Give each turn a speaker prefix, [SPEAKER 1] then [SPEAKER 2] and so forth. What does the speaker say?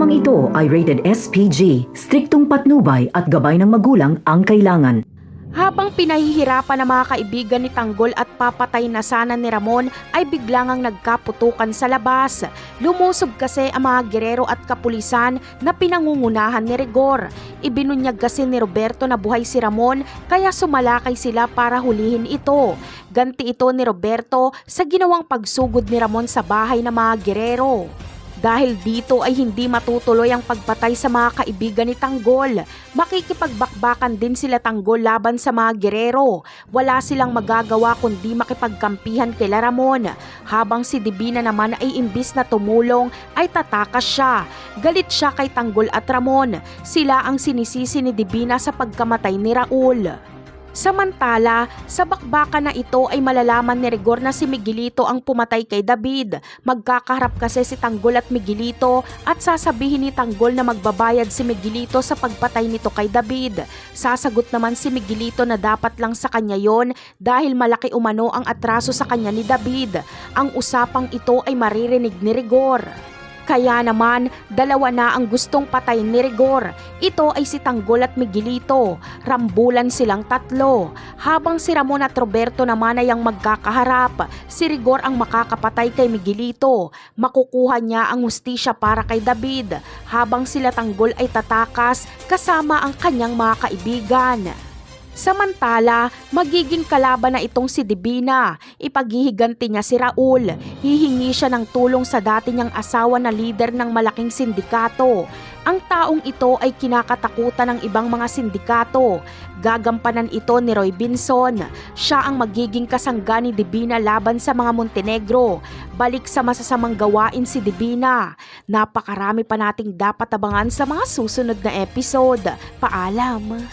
[SPEAKER 1] Programang ito ay rated SPG, striktong patnubay at gabay ng magulang ang kailangan.
[SPEAKER 2] Habang pinahihirapan ng mga kaibigan ni Tanggol at papatay na sana ni Ramon ay biglang ang nagkaputukan sa labas. Lumusob kasi ang mga gerero at kapulisan na pinangungunahan ni Rigor. Ibinunyag kasi ni Roberto na buhay si Ramon kaya sumalakay sila para hulihin ito. Ganti ito ni Roberto sa ginawang pagsugod ni Ramon sa bahay ng mga gerero. Dahil dito ay hindi matutuloy ang pagpatay sa mga kaibigan ni Tanggol. Makikipagbakbakan din sila Tanggol laban sa mga gerero. Wala silang magagawa kundi makipagkampihan kay Ramon. Habang si Divina naman ay imbis na tumulong ay tatakas siya. Galit siya kay Tanggol at Ramon. Sila ang sinisisi ni Divina sa pagkamatay ni Raul. Samantala, sa bakbakan na ito ay malalaman ni Rigor na si Miguelito ang pumatay kay David. Magkakaharap kasi si Tanggol at Miguelito at sasabihin ni Tanggol na magbabayad si Miguelito sa pagpatay nito kay David. Sasagot naman si Miguelito na dapat lang sa kanya yon dahil malaki umano ang atraso sa kanya ni David. Ang usapang ito ay maririnig ni Rigor. Kaya naman, dalawa na ang gustong patayin ni Rigor. Ito ay si Tanggol at Miguelito. Rambulan silang tatlo. Habang si Ramon at Roberto naman ay ang magkakaharap, si Rigor ang makakapatay kay Miguelito. Makukuha niya ang hustisya para kay David, habang sila Tanggol ay tatakas kasama ang kanyang mga kaibigan. Samantala, magiging kalaban na itong si Divina. Ipaghihiganti niya si Raul. Hihingi siya ng tulong sa dati niyang asawa na lider ng malaking sindikato. Ang taong ito ay kinakatakutan ng ibang mga sindikato. Gagampanan ito ni Roy Binson. Siya ang magiging kasangga ni Divina laban sa mga Montenegro. Balik sa masasamang gawain si Divina. Napakarami pa nating dapat abangan sa mga susunod na episode. Paalam!